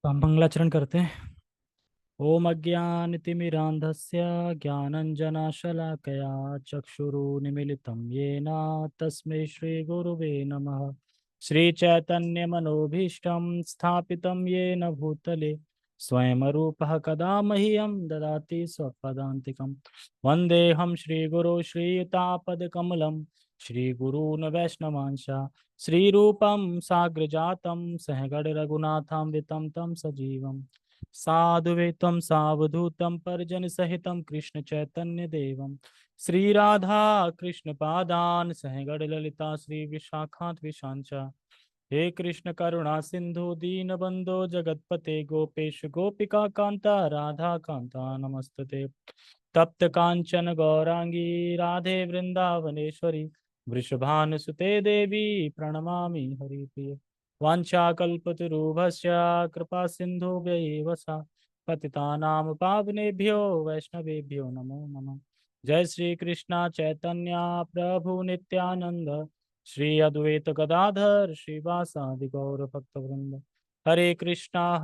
तो हम मंगलाचरण करते हैं। ओम अज्ञानतिमिरान्धस्य ज्ञानञ्जनशलाकया चक्षुरुन्मीलितं येन तस्मै श्रीगुरुवे नमः। श्रीचैतन्यमनोभीष्टं स्थापितं येन भूतले स्वयं रूपः कदा मह्यं ददाति स्वपदान्तिकं। वन्देऽहं श्रीगुरो श्रीयुतापदकमलं श्रीगुरून् वैष्णवांश श्रीरूपं साग्रजातं सहगण रघुनाथान्वितं तं सजीवम् साधुवेतं सावधूतं परिजन सहितं कृष्ण चैतन्य देवं श्री राधा कृष्ण पादान सहगण ललिता श्री विशाखात विशांचा। हे कृष्ण करुणा सिंधु दीन बंधो जगतपते गोपेश गोपिका कांता राधा कांता नमस्तते। तप्त कांचन गौरांगी राधे वृंदावनेश्वरी वृषभानुसुते देवी प्रणमामि हरिप्रिय। वाञ्छाकल्पतरुभ्यश्च कृपा सिन्धुभ्यैव सा पतितानां पावनेभ्यो वैष्णवेभ्यो नमो नमः। जय श्री कृष्णा चैतन्य प्रभु नित्यानंद श्री अद्वैत गदाधर श्रीवासादि गौर भक्तवृंद। हरे कृष्णा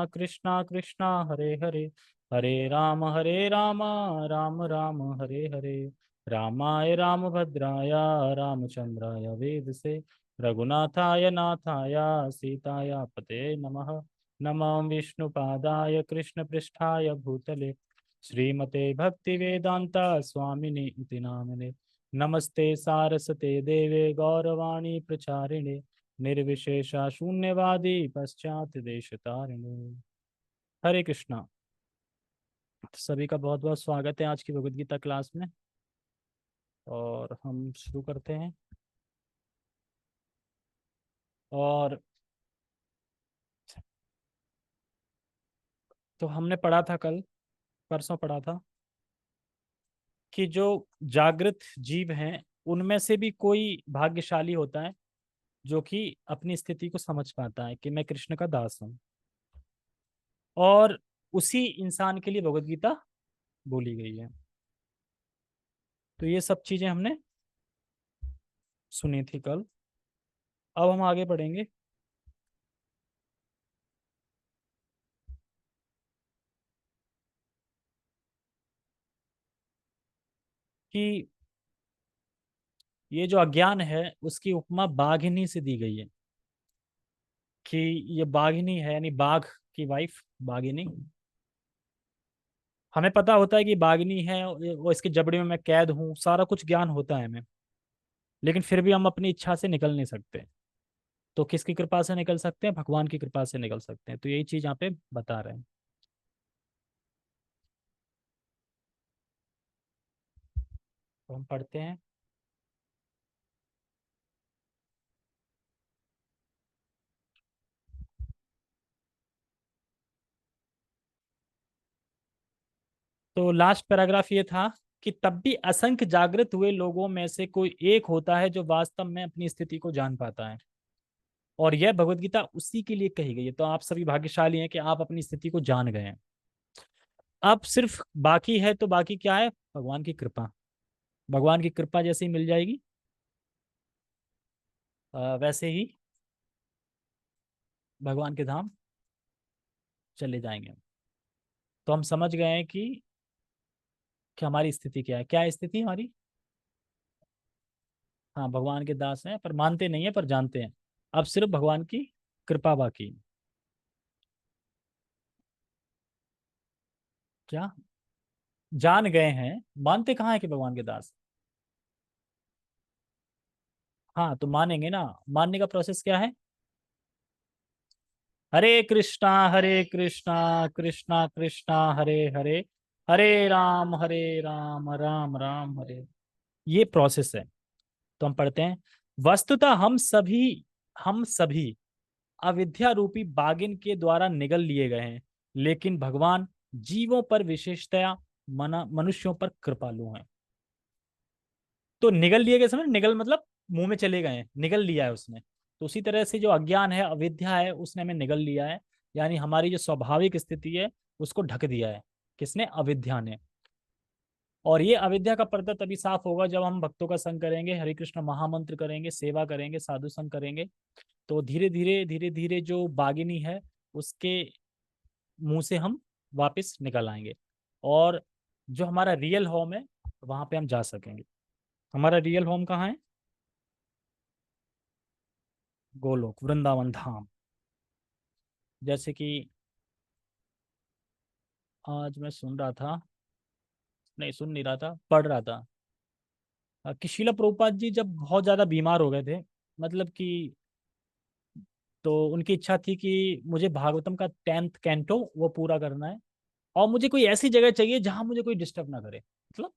कृष्णा कृष्णा हरे हरे हरे राम राम राम हरे हरे। रामाय रामभद्राय रामचंद्राय वेदसे रघुनाथाय नाथाय सीताय पते नमः। नमः विष्णुपादाय कृष्णपृष्ठाय भूतले श्रीमते भक्तिवेदांता स्वामिने इति नामिने। नमस्ते सारस्वते देवे गौरवाणी प्रचारिणे निर्विशेषा शून्यवादी पश्चात देशतारिणे। हरे कृष्णा। सभी का बहुत बहुत स्वागत है आज की भगवद गीता क्लास में। और हम शुरू करते हैं। और तो हमने पढ़ा था कल, परसों पढ़ा था कि जो जागृत जीव हैं उनमें से भी कोई भाग्यशाली होता है जो कि अपनी स्थिति को समझ पाता है कि मैं कृष्ण का दास हूँ। और उसी इंसान के लिए भगवद गीता बोली गई है। तो ये सब चीजें हमने सुनी थी कल। अब हम आगे बढ़ेंगे कि ये जो अज्ञान है उसकी उपमा बाघिनी से दी गई है कि ये बाघिनी है, यानी बाघ की वाइफ बाघिनी। हमें पता होता है कि बाघिनी है, वो इसके जबड़े में मैं कैद हूँ, सारा कुछ ज्ञान होता है हमें, लेकिन फिर भी हम अपनी इच्छा से निकल नहीं सकते। तो किसकी कृपा से निकल सकते हैं? भगवान की कृपा से निकल सकते हैं। तो यही चीज यहाँ पे बता रहे हैं। तो हम पढ़ते हैं। तो लास्ट पैराग्राफ ये था कि तब भी असंख्य जागृत हुए लोगों में से कोई एक होता है जो वास्तव में अपनी स्थिति को जान पाता है। और यह भगवत गीता उसी के लिए कही गई है। तो आप सभी भाग्यशाली हैं कि आप अपनी स्थिति को जान गए हैं। अब सिर्फ बाकी है, तो बाकी क्या है? भगवान की कृपा। भगवान की कृपा जैसे ही मिल जाएगी वैसे ही भगवान के धाम चले जाएंगे। तो हम समझ गए हैं कि हमारी स्थिति क्या है। क्या है स्थिति हमारी? हाँ, भगवान के दास हैं पर मानते नहीं है, पर जानते हैं। अब सिर्फ भगवान की कृपा बाकी। क्या? जान गए हैं, मानते कहाँ है कि भगवान के दास? हाँ, तो मानेंगे ना। मानने का प्रोसेस क्या है? हरे कृष्णा कृष्णा कृष्णा हरे हरे हरे राम राम राम हरे। ये प्रोसेस है। तो हम पढ़ते हैं। वस्तुतः हम सभी अविद्या रूपी बागिन के द्वारा निगल लिए गए हैं, लेकिन भगवान जीवों पर विशेषतया मनुष्यों पर कृपालु हैं। तो निगल लिए गए, समझ? निगल मतलब मुंह में चले गए हैं, निगल लिया है उसने। तो उसी तरह से जो अज्ञान है, अविद्या है, उसने हमें निगल लिया है। यानी हमारी जो स्वाभाविक स्थिति है उसको ढक दिया है। किसने? अविद्या ने। और ये अविद्या का पर्दा तभी साफ होगा जब हम भक्तों का संग करेंगे, हरे कृष्ण महामंत्र करेंगे, सेवा करेंगे, साधु संग करेंगे। तो धीरे धीरे जो बागिनी है उसके मुंह से हम वापस निकल आएंगे, और जो हमारा रियल होम है वहां पे हम जा सकेंगे। हमारा रियल होम कहाँ है? गोलोक, वृंदावन धाम। जैसे कि आज मैं सुन रहा था, नहीं सुन नहीं रहा था, पढ़ रहा था कि शिला प्रभुपाद जी जब बहुत ज्यादा बीमार हो गए थे, मतलब कि, तो उनकी इच्छा थी कि मुझे भागवतम का 10th कैंटो वो पूरा करना है, और मुझे कोई ऐसी जगह चाहिए जहां मुझे कोई डिस्टर्ब ना करे, मतलब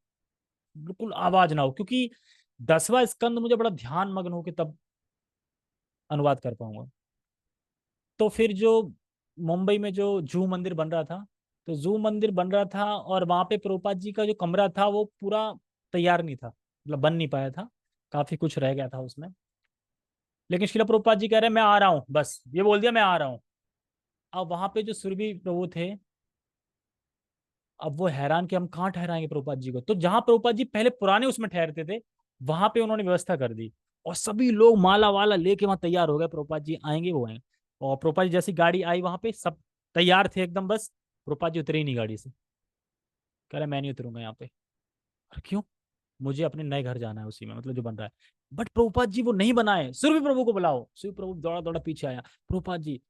बिल्कुल आवाज ना हो, क्योंकि 10वां स्कंद मुझे बड़ा ध्यान मग्न हो के तब अनुवाद कर पाऊंगा। तो फिर जो मुंबई में जो जू मंदिर बन रहा था, तो जू मंदिर बन रहा था और वहां पे प्रभुपाद जी का जो कमरा था वो पूरा तैयार नहीं था, मतलब बन नहीं पाया था, काफी कुछ रह गया था उसमें। लेकिन शिला प्रभुपाद जी कह रहे हैं मैं आ रहा हूँ, बस ये बोल दिया मैं आ रहा हूँ। अब वहां पे जो सुरभि प्रभु थे, अब वो हैरान कि हम कहाँ ठहराएंगे प्रभुपाद जी को, तो जहां प्रभुपाद जी पहले पुराने उसमें ठहरते थे वहां पे उन्होंने व्यवस्था कर दी, और सभी लोग माला वाला लेके वहां तैयार हो गए, प्रभुपाद जी आएंगे वो आएंगे। और प्रभुपाद जी जैसी गाड़ी आई वहां पे सब तैयार थे एकदम, बस प्रभुपाद जी उतरे ही नहीं गाड़ी से, कह रहे मैं नहीं उतरूंगा यहाँ पे। और क्यों? मुझे अपने नए घर जाना है उसी में, मतलब जो बन रहा है। बट प्रभुपाद जी वो नहीं बनाए, सुरभि प्रभु को बुलाओ। सुरभि प्रभु दौड़ा दौड़ा पीछे आया, प्रभुपाद जी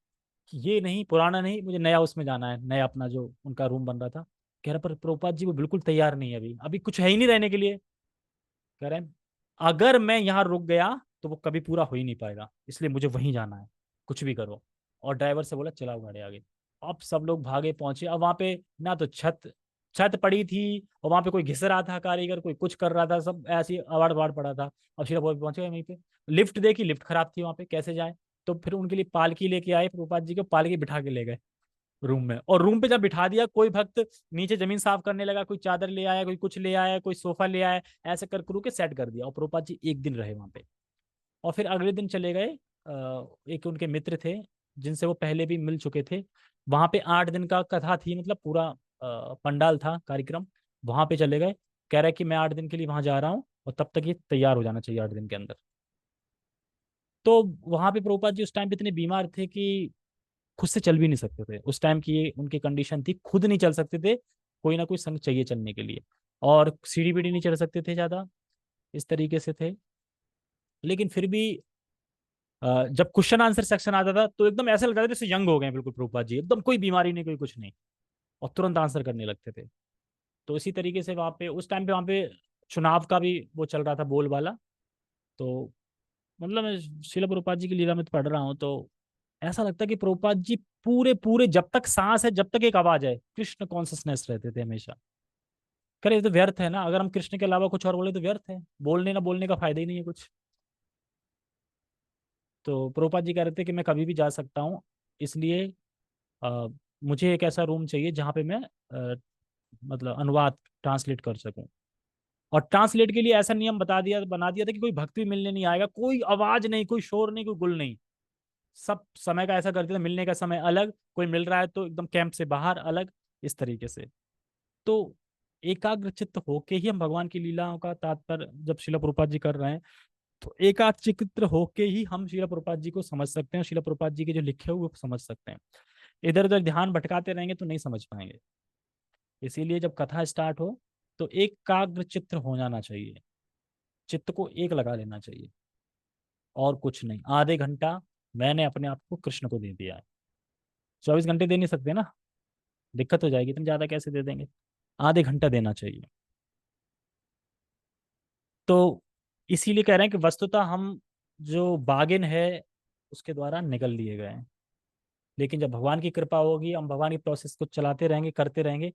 ये नहीं, पुराना नहीं, मुझे नया उसमें जाना है, नया अपना जो उनका रूम बन रहा था। कह रहा पर प्रभुपाद जी वो बिल्कुल तैयार नहीं है, अभी अभी कुछ है ही नहीं रहने के लिए। कह रहे हैं अगर मैं यहाँ रुक गया तो वो कभी पूरा हो ही नहीं पाएगा, इसलिए मुझे वहीं जाना है, कुछ भी करो। और ड्राइवर से बोला चलाओ गाड़ी आगे। अब सब लोग भागे पहुंचे, अब वहां पे ना तो छत छत पड़ी थी, और वहां पे कोई घिस रहा था कारीगर, कोई कुछ कर रहा था, सब ऐसे ही अवाड़ अवाड़ पड़ा था। अब सीधा पहुंचे वहीं पे, लिफ्ट देखी, लिफ्ट खराब थी वहां पे, कैसे जाए? तो फिर उनके लिए पालकी लेके आए, प्रभुपाद जी को पालकी बिठा के ले गए रूम में, और रूम पे जब बिठा दिया, कोई भक्त नीचे जमीन साफ करने लगा, कोई चादर ले आया, कोई कुछ ले आया, कोई सोफा ले आया, ऐसे कर करू के सेट कर दिया, और प्रभुपाद जी एक दिन रहे वहां पे। और फिर अगले दिन चले गए, एक उनके मित्र थे जिनसे वो पहले भी मिल चुके थे, वहां पे 8 दिन का कथा थी, मतलब पूरा पंडाल था कार्यक्रम, वहां पे चले गए। कह रहे कि मैं 8 दिन के लिए वहां जा रहा हूँ, और तब तक ये तैयार हो जाना चाहिए 8 दिन के अंदर। तो वहां पे प्रभुपाद जी उस टाइम पे इतने बीमार थे कि खुद से चल भी नहीं सकते थे, उस टाइम की ये उनकी कंडीशन थी, खुद नहीं चल सकते थे, कोई ना कोई संग चाहिए चलने के लिए। और सीढ़ी बीढ़ी नहीं चढ़ सकते थे ज्यादा, इस तरीके से थे। लेकिन फिर भी जब क्वेश्चन आंसर सेक्शन आता था तो एकदम ऐसा लगता था जैसे यंग हो गए बिल्कुल प्रभुपाद जी, एकदम कोई बीमारी नहीं, कोई कुछ नहीं, और तुरंत आंसर करने लगते थे। तो इसी तरीके से वहाँ पे उस टाइम पे वहाँ पे चुनाव का भी वो चल रहा था बोलबाला। तो मतलब मैं शिला प्रभुपाद जी की लीला में तो पढ़ रहा हूँ, तो ऐसा लगता है कि प्रभुपाद जी पूरे पूरे जब तक सांस है, जब तक एक आवाज है, कृष्ण कॉन्सियसनेस रहते थे हमेशा। करे ये तो व्यर्थ है ना, अगर हम कृष्ण के अलावा कुछ और बोले तो व्यर्थ है, बोलने ना बोलने का फायदा ही नहीं है कुछ। तो प्रभुपाद जी कह रहे थे कि मैं कभी भी जा सकता हूँ, इसलिए अ, मुझे एक ऐसा रूम चाहिए जहाँ पे मैं मतलब अनुवाद ट्रांसलेट कर सकूं। और ट्रांसलेट के लिए ऐसा नियम बना दिया था कि कोई भक्त भी मिलने नहीं आएगा, कोई आवाज नहीं, कोई शोर नहीं, कोई गुल नहीं। सब समय का ऐसा करते थे, मिलने का समय अलग, कोई मिल रहा है तो एकदम कैंप से बाहर अलग, इस तरीके से। तो एकाग्र चित्त होके ही हम भगवान की लीलाओं का तात्पर्य जब शिला प्रभुपाद जी कर रहे हैं, तो एकाग्र चित्त होके ही हम शिला प्रभुपाद जी को समझ सकते हैं, शिला प्रभुपाद जी के जो लिखे हुए वो समझ सकते हैं। इधर उधर ध्यान भटकाते रहेंगे तो नहीं समझ पाएंगे। इसीलिए जब कथा स्टार्ट हो तो एकाग्र चित्त हो जाना चाहिए, चित्त को एक लगा लेना चाहिए, और कुछ नहीं। आधे घंटा मैंने अपने आप को कृष्ण को दे दिया है, 24 घंटे दे नहीं सकते ना, दिक्कत हो जाएगी, इतनी ज्यादा कैसे दे देंगे? आधे घंटा देना चाहिए। तो इसीलिए कह रहे हैं कि वस्तुतः हम जो बागिन है उसके द्वारा निकल लिए गए हैं, लेकिन जब भगवान की कृपा होगी, हम भगवान की प्रोसेस को चलाते रहेंगे, करते रहेंगे,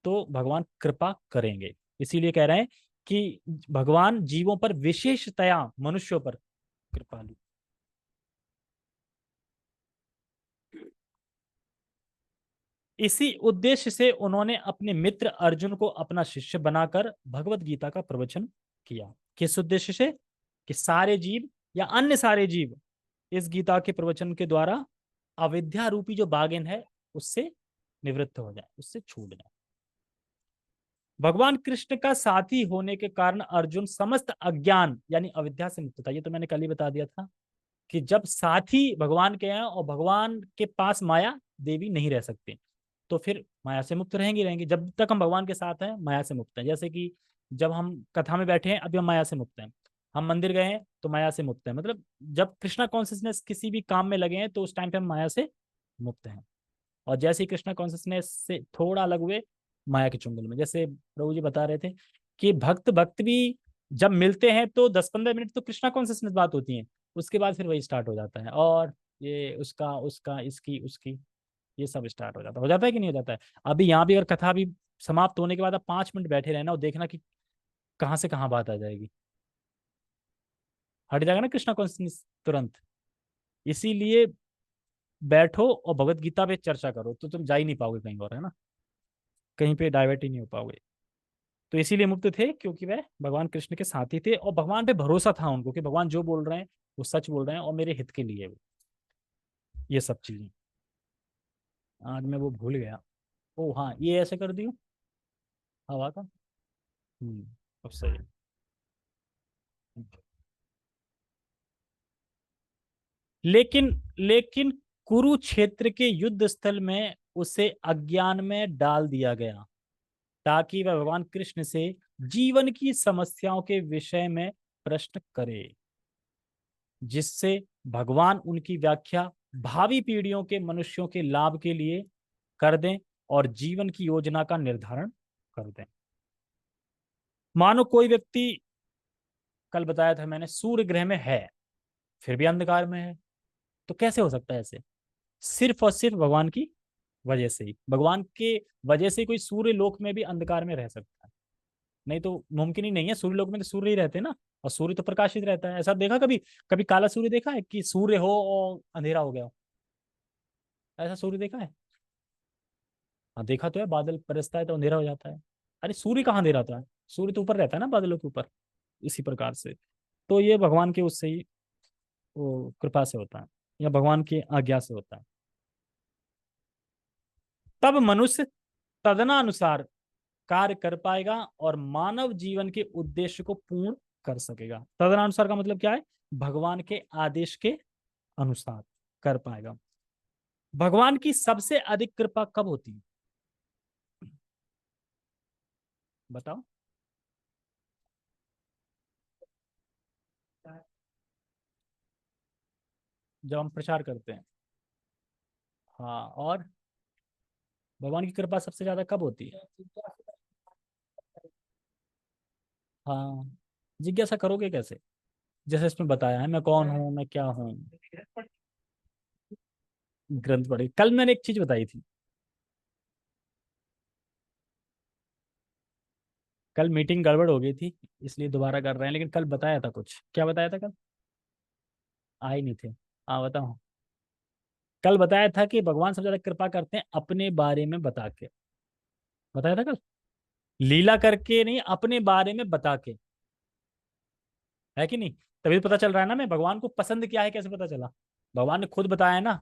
तो भगवान कृपा करेंगे। इसीलिए कह रहे हैं कि भगवान जीवों पर विशेषतया मनुष्यों पर कृपालु। इसी उद्देश्य से उन्होंने अपने मित्र अर्जुन को अपना शिष्य बनाकर भगवत गीता का प्रवचन किया। किस उद्देश्य से? कि सारे जीव या अन्य सारे जीव इस गीता के प्रवचन के द्वारा अविद्या रूपी जो बागिन है उससे निवृत्त हो जाए, उससे छूट जाए। भगवान कृष्ण का साथी होने के कारण अर्जुन समस्त अज्ञान यानी अविद्या से मुक्त था, ये तो मैंने कल ही बता दिया था। कि जब साथी भगवान के हैं और भगवान के पास माया देवी नहीं रह सकती, तो फिर माया से मुक्त रहेंगे रहेंगे। जब तक हम भगवान के साथ हैं माया से मुक्त हैं। जैसे कि जब हम कथा में बैठे हैं अभी हम माया से मुक्त हैं, हम मंदिर गए हैं तो माया से मुक्त हैं। मतलब जब कृष्णा कॉन्शियसनेस किसी भी काम में लगे हैं तो उस टाइम पे हम माया से मुक्त हैं। और जैसे ही कृष्णा कॉन्शियसनेस से थोड़ा अलग हुए माया के चुंगल में, जैसे प्रभु जी बता रहे थे कि भक्त भक्त भी जब मिलते हैं तो 10-15 मिनट तो कृष्णा कॉन्शियसनेस बात होती है, उसके बाद फिर वही स्टार्ट हो जाता है, और ये उसका उसका इसकी उसकी ये सब स्टार्ट हो जाता है कि नहीं हो जाता है। अभी यहाँ भी अगर कथा भी समाप्त होने के बाद आप 5 मिनट बैठे रहना और देखना कि कहाँ से कहाँ बात आ जाएगी, हट जाएगा ना कृष्णा कॉन्शियसनेस तुरंत। इसीलिए बैठो और भगवत गीता पे चर्चा करो तो तुम जा ही नहीं पाओगे कहीं और, है ना, कहीं पे डाइवर्ट ही नहीं हो पाओगे। तो इसीलिए मुक्त थे क्योंकि वह भगवान कृष्ण के साथी थे और भगवान पे भरोसा था उनको कि भगवान जो बोल रहे हैं वो सच बोल रहे हैं और मेरे हित के लिए वो ये सब चीजें। आज मैं वो भूल गया। ओ हाँ, ये ऐसे कर दियो हवा का। अब सही है। लेकिन लेकिन कुरुक्षेत्र के युद्ध स्थल में उसे अज्ञान में डाल दिया गया ताकि वह भगवान कृष्ण से जीवन की समस्याओं के विषय में प्रश्न करे, जिससे भगवान उनकी व्याख्या भावी पीढ़ियों के मनुष्यों के लाभ के लिए कर दें और जीवन की योजना का निर्धारण कर दें। मानो कोई व्यक्ति, कल बताया था मैंने, सूर्य ग्रह में है फिर भी अंधकार में है, तो कैसे हो सकता है ऐसे? सिर्फ और सिर्फ भगवान की वजह से ही, भगवान के वजह से कोई सूर्य लोक में भी अंधकार में रह सकता है, नहीं तो मुमकिन ही नहीं है। सूर्य लोक में तो सूर्य ही रहते हैं ना, और सूर्य तो प्रकाशित रहता है। ऐसा देखा कभी? कभी काला सूर्य देखा है कि सूर्य हो और अंधेरा हो गया हो? ऐसा सूर्य देखा है? हाँ देखा तो है, बादल बरसता है तो अंधेरा हो जाता है। अरे सूर्य कहाँ अंधेरा होता है? सूर्य तो ऊपर रहता है ना बादलों के ऊपर। इसी प्रकार से तो ये भगवान के उससे ही वो कृपा से होता है या भगवान की आज्ञा से होता है। तब मनुष्य तदनानुसार कार्य कर पाएगा और मानव जीवन के उद्देश्य को पूर्ण कर सकेगा। तदनुसार का मतलब क्या है? भगवान के आदेश के अनुसार कर पाएगा। भगवान की सबसे अधिक कृपा कब होती है बताओ? जब हम प्रचार करते हैं। हाँ, और भगवान की कृपा सबसे ज्यादा कब होती है? हाँ, जिज्ञासा करोगे कैसे? जैसे इसमें बताया है, मैं कौन हूँ, मैं क्या हूँ। ग्रंथ पढ़े, कल मैंने एक चीज बताई थी। कल मीटिंग गड़बड़ हो गई थी इसलिए दोबारा कर रहे हैं, लेकिन कल बताया था कुछ। क्या बताया था कल? आए नहीं थे। हाँ बताओ। कल बताया था कि भगवान सबसे ज्यादा कृपा करते हैं अपने बारे में बता के। बताया था कल। लीला करके नहीं, अपने बारे में बता के, है कि नहीं? तभी तो पता चल रहा है ना मैं भगवान को पसंद क्या है, कैसे पता चला? भगवान ने खुद बताया ना।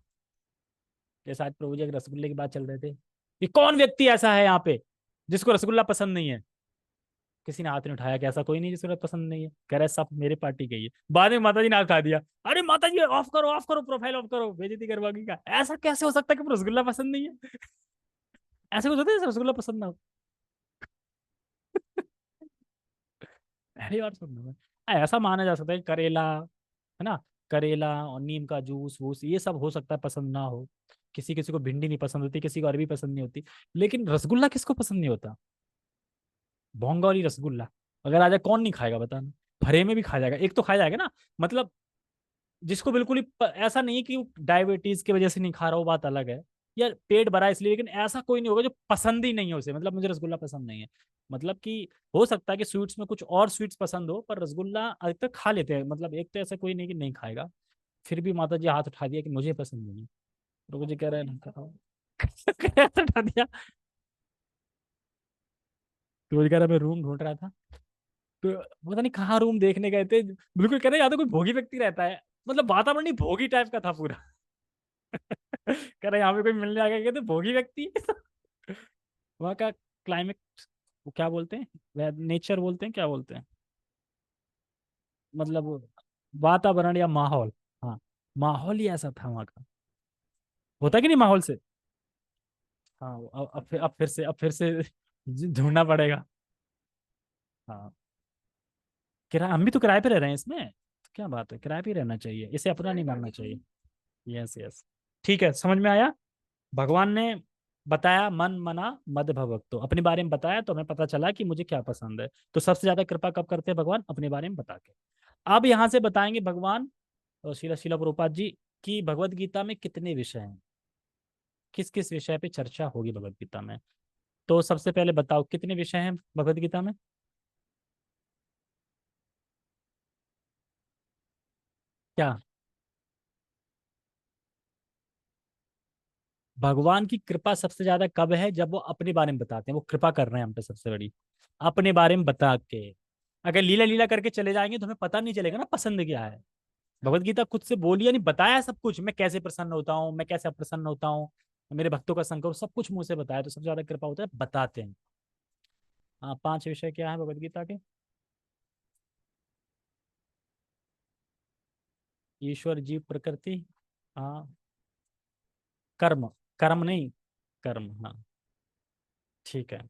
जैसे आज प्रभु जी एक रसगुल्ले की बात चल रहे थे कि कौन व्यक्ति ऐसा है यहाँ पे जिसको रसगुल्ला पसंद नहीं है। किसी ने हाथ नहीं उठाया कि ऐसा कोई नहीं जिसको पसंद नहीं है। कह रहे सब मेरे पार्टी गई है। बाद में माता जी ने हाथ उठा दिया, अरे माता जी ऑफ करो प्रोफाइल ऑफ करो, बेइज्जती करवागी का। ऐसा कैसे हो सकता है कि रसगुल्ला पसंद नहीं है? ऐसे कुछ होता है रसगुल्ला पसंद ना हो? पहली बार सुन रहा हूँ मैं। ऐसा माना जा सकता है कि करेला, है ना, करेला और नीम का जूस वूस ये सब हो सकता है पसंद ना हो। किसी किसी को भिंडी नहीं पसंद होती, किसी को अरबी पसंद नहीं होती, लेकिन रसगुल्ला किसको पसंद नहीं होता? भोंगौरी रसगुल्ला अगर आ जाए कौन नहीं खाएगा बताना? भरे में भी खाया जाएगा, एक तो खाया जाएगा ना। मतलब जिसको बिल्कुल ही ऐसा नहीं है कि डायबिटीज की वजह से नहीं खा रहा, वो बात अलग है, या पेट भरा है इसलिए, लेकिन ऐसा कोई नहीं होगा जो पसंद ही नहीं है उसे। मतलब मुझे रसगुल्ला पसंद नहीं है, मतलब कि हो सकता है कि स्वीट्स में कुछ और स्वीट्स पसंद हो, पर रसगुल्ला अधिकतर खा लेते हैं। मतलब एक तो ऐसा कोई नहीं कि नहीं खाएगा। फिर भी माता जी हाथ उठा दिया कि मुझे पसंद नहीं है। तो मुझे कह रहे हैं ना खाओ। हाथ उठा दिया। तो मुझे कह रहा मैं रूम ढूंढ रहा था, तो पता नहीं कहाँ रूम देखने गए थे, बिल्कुल कह रहे या तो कोई भोगी व्यक्ति रहता है। मतलब वातावरण ही भोगी टाइप का था पूरा। कह रहे यहाँ पे कोई मिलने आ गया, कहते भोगी व्यक्ति। वहाँ का क्लाइमेट, वो क्या बोलते हैं, नेचर बोलते हैं, क्या बोलते हैं, मतलब वातावरण या माहौल। हाँ, माहौल ही ऐसा था वहां का। होता कि नहीं माहौल से। हाँ, अब फिर से ढूंढना पड़ेगा। हाँ, किराए, हम भी तो किराए पे रह रहे हैं इसमें, तो क्या बात है, किराए पे ही रहना चाहिए, इसे अपना नहीं मानना चाहिए। Yes yes. ठीक है, समझ में आया। भगवान ने बताया मन मना मद भवक्तो, अपने बारे में बताया तो हमें पता चला कि मुझे क्या पसंद है। तो सबसे ज्यादा कृपा कब करते हैं भगवान? अपने बारे में बता के। अब यहां से बताएंगे भगवान और शिला शिला प्रभुपाद जी की भगवत गीता में कितने विषय हैं, किस किस विषय पे चर्चा होगी भगवत गीता में। तो सबसे पहले बताओ कितने विषय हैं भगवत गीता में। क्या? भगवान की कृपा सबसे ज्यादा कब है? जब वो अपने बारे में बताते हैं, वो कृपा कर रहे हैं हम पे सबसे बड़ी, अपने बारे में बता के। अगर लीला लीला करके चले जाएंगे तो हमें पता नहीं चलेगा ना पसंद क्या है। भगवत गीता खुद से बोली, यानी बताया सब कुछ, मैं कैसे प्रसन्न होता हूँ, मैं कैसे अप्रसन्न होता हूँ, मेरे भक्तों का संकर सब कुछ मुंह से बताया, तो सबसे ज्यादा कृपा होता है बताते हैं। हाँ, 5 विषय क्या है भगवत गीता के? ईश्वर जीव प्रकृति। हाँ। कर्म। कर्म नहीं, कर्म, हाँ। ठीक है।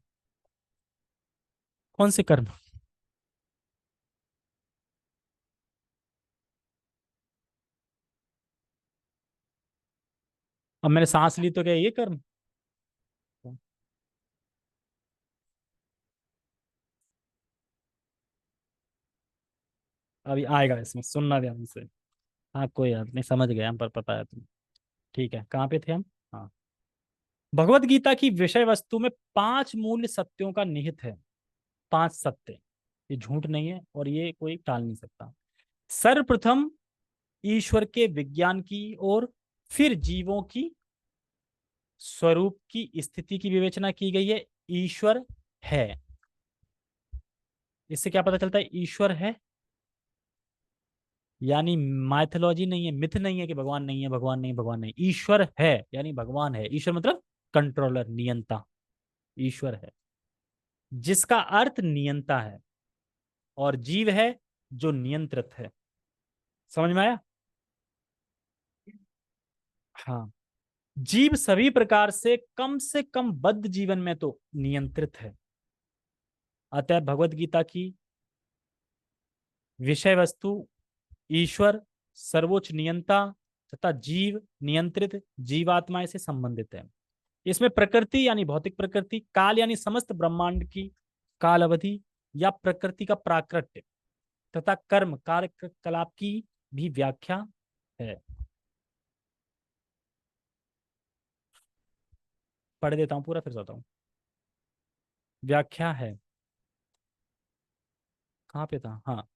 कौन से कर्म? अब मैंने सांस ली तो क्या ये कर्म? अभी आएगा इसमें, सुनना ध्यान से। हाँ कोई बात नहीं, समझ गए हम, पर पता है तुम। ठीक है, कहाँ पे थे हम? हाँ। भगवत गीता की विषय वस्तु में 5 मूल सत्यों का निहित है। 5 सत्य, ये झूठ नहीं है और ये कोई टाल नहीं सकता। सर्वप्रथम ईश्वर के विज्ञान की, और फिर जीवों की स्वरूप की स्थिति की विवेचना की गई है। ईश्वर है, इससे क्या पता चलता है? ईश्वर है, यानी माइथोलॉजी नहीं है, मिथ नहीं है कि भगवान नहीं है, भगवान नहीं, भगवान नहीं, ईश्वर है, यानी भगवान है। ईश्वर मतलब कंट्रोलर, नियंता, ईश्वर है, जिसका अर्थ नियंता है। और जीव है जो नियंत्रित है। समझ में आया? हाँ। जीव सभी प्रकार से कम बद्ध जीवन में तो नियंत्रित है। अतः भगवत गीता की विषय वस्तु ईश्वर, सर्वोच्च नियंता, तथा जीव नियंत्रित जीवात्माएं से संबंधित है। इसमें प्रकृति यानी भौतिक प्रकृति, काल यानी समस्त ब्रह्मांड की काल अवधि या प्रकृति का प्राकृत्य, तथा कर्म कार्यकलाप की भी व्याख्या है। पढ़ देता हूं पूरा, फिर बताता हूँ। व्याख्या है, कहाँ पे था? हाँ।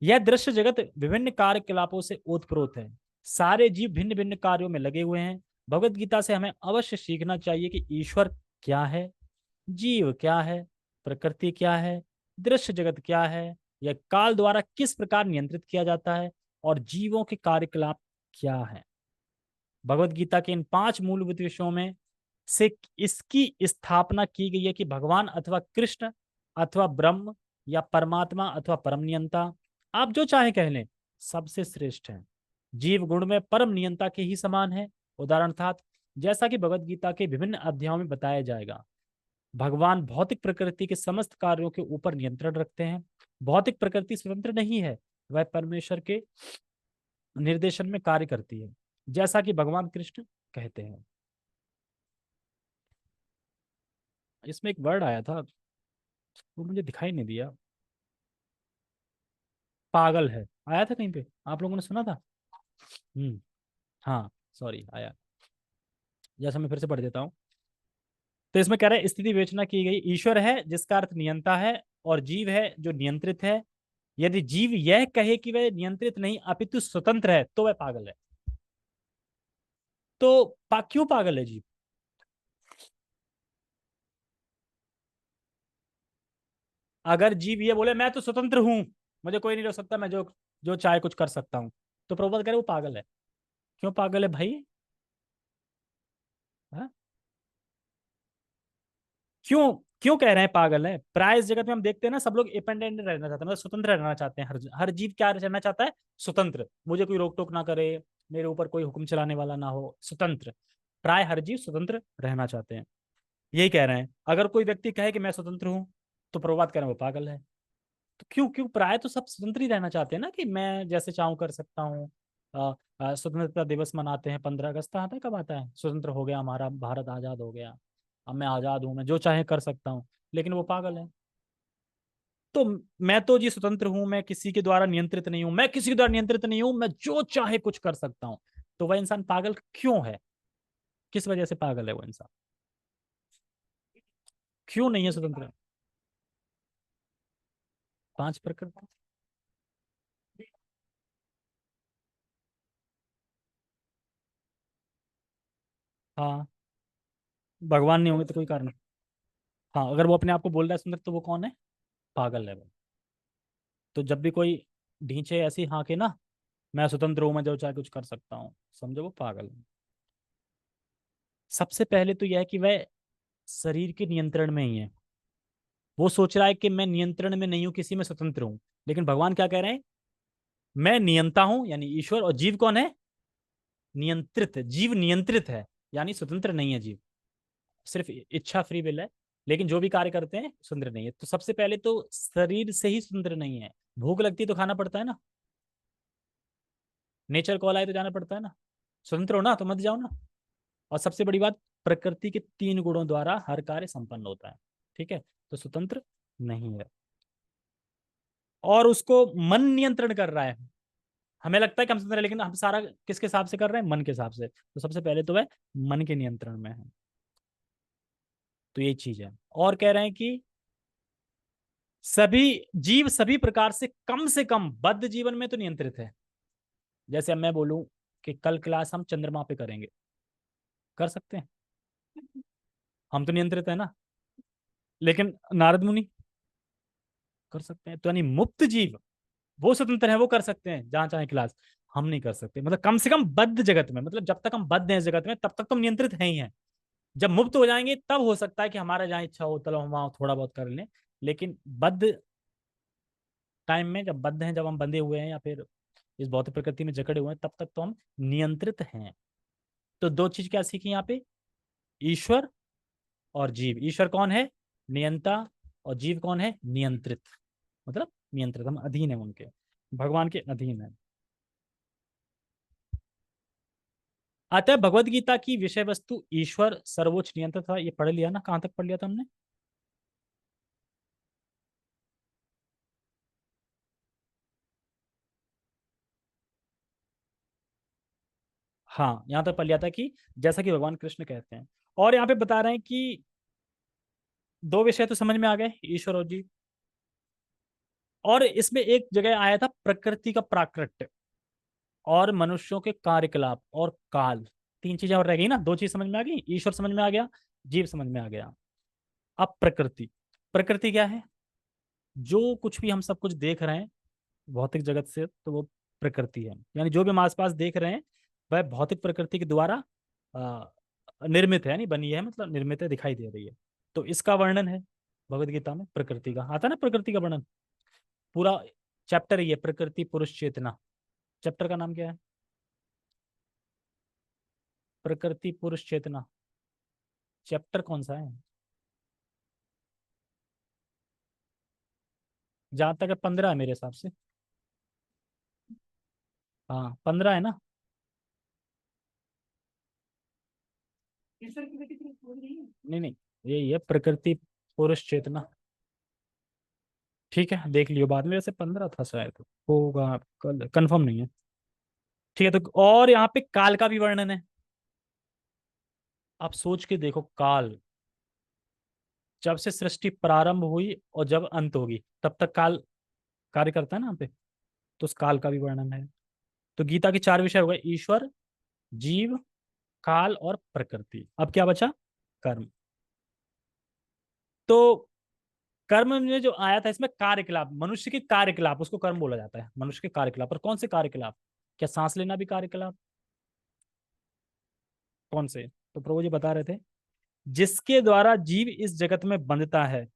यह दृश्य जगत विभिन्न कार्यकलापों से ओतप्रोत है। सारे जीव भिन्न भिन्न कार्यों में लगे हुए हैं। भगवत गीता से हमें अवश्य सीखना चाहिए कि ईश्वर क्या है, जीव क्या है, प्रकृति क्या है, दृश्य जगत क्या है, यह काल द्वारा किस प्रकार नियंत्रित किया जाता है, और जीवों के कार्यकलाप क्या है। भगवत गीता के इन 5 मूलभूत विषयों में से इसकी स्थापना की गई है कि भगवान अथवा कृष्ण अथवा ब्रह्म या परमात्मा अथवा परम नियंता, आप जो चाहे कह लें, सबसे श्रेष्ठ है। जीव गुण में परम नियंता के ही समान है। उदाहरण था, जैसा कि भगवत गीता के विभिन्न अध्यायों में बताया जाएगा, भगवान भौतिक प्रकृति के समस्त कार्यों के ऊपर नियंत्रण रखते हैं। भौतिक प्रकृति स्वतंत्र नहीं है, वह परमेश्वर के निर्देशन में कार्य करती है, जैसा कि भगवान कृष्ण कहते हैं। इसमें एक वर्ड आया था, वो मुझे दिखाई नहीं दिया। पागल है, आया था कहीं पे, आप लोगों ने सुना था? हम्म। हाँ, सॉरी, आया। जैसा मैं फिर से पढ़ देता हूँ। तो इसमें कह रहा है स्थिति विवेचना की गई, ईश्वर है जिसका अर्थ नियंता है, और जीव है जो नियंत्रित है। यदि जीव यह कहे कि वह नियंत्रित नहीं अपितु स्वतंत्र है, तो वह पागल है। तो क्यों पागल है जीव? अगर जीव ये बोले मैं तो स्वतंत्र हूं, मुझे कोई नहीं रोक सकता, मैं जो जो चाहे कुछ कर सकता हूं, तो प्रभुपाद करे वो पागल है। क्यों पागल है भाई? हाँ? क्यों? क्यों कह रहे हैं पागल है? प्राय इस जगत में हम देखते हैं ना, सब लोग इंडिपेंडेंट रहना चाहते हैं, मतलब स्वतंत्र रहना चाहते हैं। हर हर जीव क्या रहना चाहता है? स्वतंत्र, मुझे कोई रोक टोक ना करे, मेरे ऊपर कोई हुक्म चलाने वाला ना हो, स्वतंत्र। प्राय हर जीव स्वतंत्र रहना चाहते हैं, यही कह रहे हैं। अगर कोई व्यक्ति कहे कि मैं स्वतंत्र हूँ, तो प्रभुपाद कह रहे हैं वो पागल है। तो क्यों क्यों प्राय तो सब स्वतंत्र ही रहना चाहते हैं ना, कि मैं जैसे चाहूँ कर सकता हूँ। स्वतंत्रता दिवस मनाते हैं 15 अगस्त, आता है कब आता है, स्वतंत्र हो गया हमारा भारत, आजाद हो गया, अब मैं आजाद हूँ, मैं जो चाहे कर सकता हूँ। लेकिन वो पागल है। तो मैं तो जी स्वतंत्र हूं, मैं किसी के द्वारा नियंत्रित नहीं हूं, मैं किसी के द्वारा नियंत्रित नहीं हूं, मैं जो चाहे कुछ कर सकता हूं। तो वह इंसान पागल क्यों है? किस वजह से पागल है वो इंसान? क्यों नहीं है स्वतंत्र? 5 प्रकृति। हाँ, भगवान नहीं होंगे तो कोई कारण। हाँ, अगर वो अपने आप को बोल रहा है सुंदर, तो वो कौन है? पागल है वो। तो जब भी कोई ढींचे ऐसी हाँ के ना, मैं स्वतंत्र हूं, मैं जो चाहे कुछ कर सकता हूँ, समझो वो पागल है। सबसे पहले तो यह है कि वह शरीर के नियंत्रण में ही है। वो सोच रहा है कि मैं नियंत्रण में नहीं हूं किसी में, स्वतंत्र हूं। लेकिन भगवान क्या कह रहे हैं? मैं नियंता हूं यानी ईश्वर, और जीव कौन है? नियंत्रित। जीव नियंत्रित है, यानी स्वतंत्र नहीं है जीव, सिर्फ इच्छा फ्री विल है। लेकिन जो भी कार्य करते हैं स्वतंत्र नहीं है। तो सबसे पहले तो शरीर से ही स्वतंत्र नहीं है। भूख लगती है तो खाना पड़ता है ना, नेचर कॉल आए तो जाना पड़ता है ना। स्वतंत्र हो ना तो मत जाओ ना। और सबसे बड़ी बात, प्रकृति के 3 गुणों द्वारा हर कार्य संपन्न होता है। ठीक है, तो स्वतंत्र नहीं है। और उसको मन नियंत्रण कर रहा है। हमें लगता है कि हम स्वतंत्र है, लेकिन हम सारा किसके हिसाब से कर रहे हैं? मन के हिसाब से। तो सबसे पहले तो वह मन के नियंत्रण में है। तो ये चीज है। और कह रहे हैं कि सभी जीव सभी प्रकार से कम बद्ध जीवन में तो नियंत्रित है। जैसे अब मैं बोलूं कि कल क्लास हम चंद्रमा पे करेंगे, कर सकते हैं? हम तो नियंत्रित है ना। लेकिन नारद मुनि कर सकते हैं। तो यानी मुक्त जीव, वो स्वतंत्र है, वो कर सकते हैं जहां चाहे क्लास। हम नहीं कर सकते, मतलब कम से कम बद्ध जगत में, मतलब जब तक हम बद्ध हैं इस जगत में, तब तक तो हम नियंत्रित हैं ही हैं। जब मुक्त हो जाएंगे तब हो सकता है कि हमारा जहाँ इच्छा हो, चलो हम वहाँ थोड़ा बहुत कर लें। लेकिन बद्ध टाइम में, जब बद्ध हैं, जब हम बंधे हुए हैं या फिर इस भौतिक प्रकृति में जकड़े हुए हैं, तब तक तो हम नियंत्रित हैं। तो दो चीज क्या सीखी यहाँ पे? ईश्वर और जीव। ईश्वर कौन है? नियंता। और जीव कौन है? नियंत्रित। मतलब नियंत्रित, हम अधीन है उनके, भगवान के अधीन है। अतः भगवत गीता की विषय वस्तु ईश्वर सर्वोच्च नियंत्रित था। ये पढ़ लिया ना, कहाँ तक पढ़ लिया था हमने? हाँ, यहाँ तक पढ़ लिया था कि जैसा कि भगवान कृष्ण कहते हैं। और यहाँ पे बता रहे हैं कि दो विषय तो समझ में आ गए, ईश्वर और जीव। और इसमें एक जगह आया था प्रकृति का प्राकृत्य, और मनुष्यों के कार्यकलाप, और काल। 3 चीजें और रह गई ना। 2 चीज समझ में आ गई, ईश्वर समझ में आ गया, जीव समझ में आ गया। अब प्रकृति। प्रकृति क्या है? जो कुछ भी हम सब कुछ देख रहे हैं भौतिक जगत से, तो वो प्रकृति है। यानी जो भी हम आसपास देख रहे हैं, वह भौतिक प्रकृति के द्वारा अ, निर्मित है, यानी बनी है, मतलब निर्मित है, दिखाई दे रही है। तो इसका वर्णन है भगवत गीता में। प्रकृति का आता है ना, प्रकृति का वर्णन पूरा चैप्टर ही है, प्रकृति पुरुष चेतना। चैप्टर का नाम क्या है? प्रकृति पुरुष चेतना। चैप्टर कौन सा है? जहां तक है 15 है मेरे हिसाब से। हाँ, 15 है ना। नहीं नहीं, यही है प्रकृति पुरुष चेतना। ठीक है, देख लियो बाद में, वैसे 15 था शायद, होगा, कल कंफर्म नहीं है। ठीक है, तो और यहाँ पे काल का भी वर्णन है। आप सोच के देखो, काल, जब से सृष्टि प्रारंभ हुई और जब अंत होगी, तब तक काल कार्य करता है ना यहाँ पे। तो उस काल का भी वर्णन है। तो गीता के 4 विषय हो गए, ईश्वर, जीव, काल और प्रकृति। अब क्या बचा? कर्म। तो कर्म में जो आया था, इसमें कार्यकलाप, मनुष्य के कार्यकलाप, उसको कर्म बोला जाता है। मनुष्य के कार्यकलाप, और कौन से कार्यकलाप? क्या सांस लेना भी कार्यकलाप? कौन से? तो प्रभु जी बता रहे थे, जिसके द्वारा जीव इस जगत में बंधता है,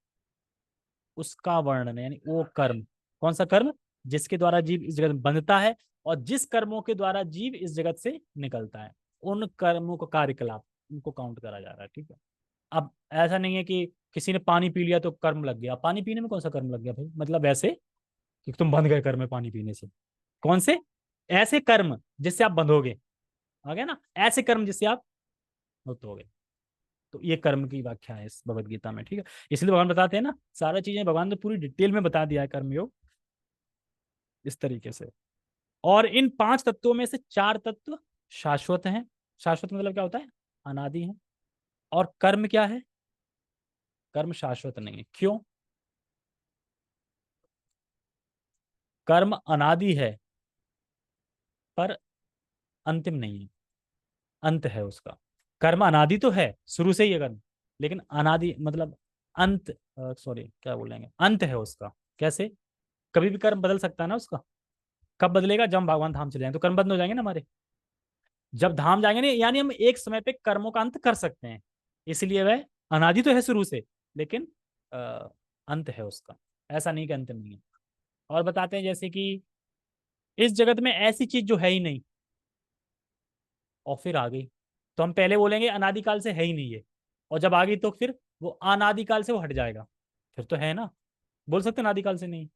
उसका वर्णन है, यानी वो कर्म। कौन सा कर्म? जिसके द्वारा जीव इस जगत में बंधता है, और जिस कर्मों के द्वारा जीव इस जगत से निकलता है, उन कर्मों का कार्यकलाप उनको काउंट करा जा रहा है। ठीक है। अब ऐसा नहीं है कि किसी ने पानी पी लिया तो कर्म लग गया। पानी पीने में कौन सा कर्म लग गया भाई? मतलब ऐसे कि तुम बंध गए कर्म में पानी पीने से। कौन से? ऐसे कर्म जिससे आप बंधोगे, आ गया ना, ऐसे कर्म जिससे आप मुक्त हो गए। तो ये कर्म की व्याख्या है इस भगवत गीता में। ठीक है। इसलिए भगवान बताते हैं ना, सारा चीजें भगवान ने पूरी डिटेल में बता दिया है कर्मयोग इस तरीके से। और इन पांच तत्वों में से चार तत्व शाश्वत हैं। शाश्वत मतलब क्या होता है? अनादि है। और कर्म क्या है? कर्म शाश्वत नहीं है। क्यों? कर्म अनादि है पर अंतिम नहीं है, अंत है उसका। कर्म अनादि तो है, शुरू से ही है कर्म, लेकिन अनादि मतलब अंत, सॉरी क्या बोलेंगे, अंत है उसका। कैसे? कभी भी कर्म बदल सकता है ना उसका। कब बदलेगा? जब हम भगवान धाम चले जाएंगे तो कर्म बंद हो जाएंगे ना हमारे। जब धाम जाएंगे ना, यानी हम एक समय पे कर्मों का अंत कर सकते हैं। इसलिए वह अनादि तो है शुरू से, लेकिन अ, अंत है उसका। ऐसा नहीं कि अंत नहीं है। और बताते हैं जैसे कि इस जगत में ऐसी चीज जो है ही नहीं और फिर आ गई, तो हम पहले बोलेंगे अनादिकाल से है ही नहीं है, और जब आ गई तो फिर वो अनादिकाल से वो हट जाएगा। फिर तो है ना, बोल सकते हैं अनादिकाल से नहीं।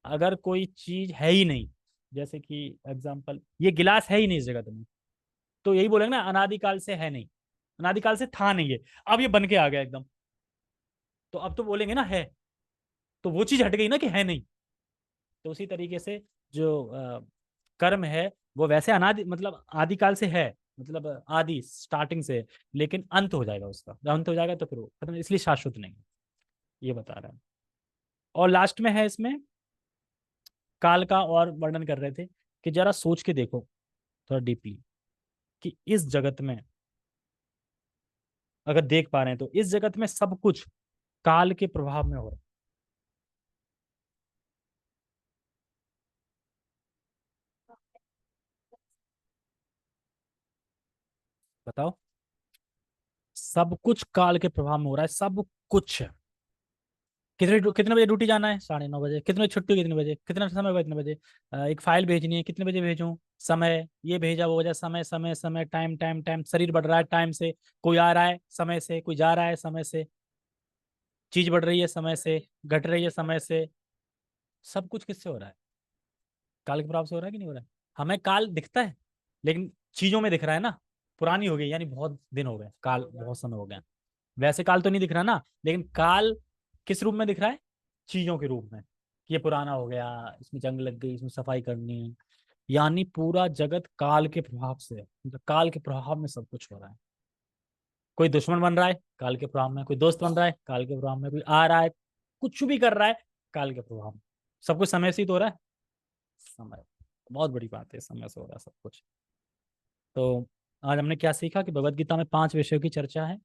अगर कोई चीज है ही नहीं, जैसे कि एग्जाम्पल ये गिलास है ही नहीं इस जगत में, तो यही बोलेंगे ना अनादिकाल से है नहीं, अनादिकाल से था नहीं है, अब ये बन के आ गया एकदम, तो अब तो बोलेंगे ना है। तो वो चीज हट गई ना कि है नहीं। तो उसी तरीके से जो कर्म है वो वैसे अनादि मतलब आदिकाल से है, मतलब आदि स्टार्टिंग से, लेकिन अंत हो जाएगा उसका। जब अंत हो जाएगा तो फिर वो खत्म, इसलिए शाश्वत नहीं है, ये बता रहा है। और लास्ट में है इसमें काल का और वर्णन कर रहे थे कि जरा सोच के देखो थोड़ा डीपली, कि इस जगत में अगर देख पा रहे हैं तो इस जगत में सब कुछ काल के प्रभाव में हो रहा है। बताओ। सब कुछ काल के प्रभाव में हो रहा है, सब कुछ। कितने बजे ड्यूटी जाना है? 9:30 बजे। कितने बजे छुट्टी? कितने बजे? कितना समय होगा? कितने बजे? एक फाइल भेजनी है, कितने बजे भेजूं? समय ये भेजा वो वजह, समय समय समय, टाइम टाइम टाइम, शरीर बढ़ रहा है टाइम से, कोई आ रहा है समय से, कोई जा रहा है समय से, चीज बढ़ रही है समय से, घट रही है समय से। सब कुछ किससे हो रहा है? काल के प्रभाव से हो रहा है कि नहीं हो रहा है? हमें काल दिखता है, लेकिन चीजों में दिख रहा है ना। पुरानी हो गई यानी बहुत दिन हो गए, काल बहुत समय हो गया। वैसे काल तो नहीं दिख रहा ना, लेकिन काल किस रूप में दिख रहा है? चीजों के रूप में। ये पुराना हो गया, इसमें जंग लग गई, इसमें सफाई करनी है। यानी पूरा जगत काल के प्रभाव से है, मतलब काल के प्रभाव में सब कुछ हो रहा है। कोई दुश्मन बन रहा है काल के प्रभाव में, कोई दोस्त बन रहा है काल के प्रभाव में, कोई आ रहा है, कुछ भी कर रहा है काल के प्रभाव में। सब कुछ समय से ही तो हो रहा है। समय, बहुत बड़ी बात है, समय से हो रहा है सब कुछ। तो आज हमने क्या सीखा कि भगवत गीता में 5 विषयों की चर्चा है,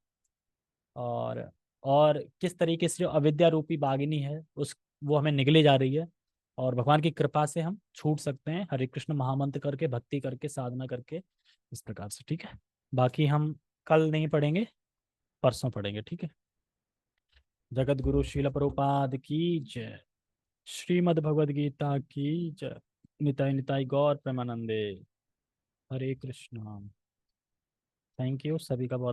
और और किस तरीके से जो अविद्या रूपी बागिनी है उस वो हमें निगले जा रही है, और भगवान की कृपा से हम छूट सकते हैं हरे कृष्ण महामंत्र करके, भक्ति करके, साधना करके, इस प्रकार से। ठीक है। बाकी हम कल नहीं पढ़ेंगे, परसों पढ़ेंगे। ठीक है। जगत गुरु श्रील प्रभुपाद की जय। श्रीमद् भगवद गीता की जय। निताई निताई गौर प्रेमानंदे। हरे कृष्णा। थैंक यू सभी का बहुत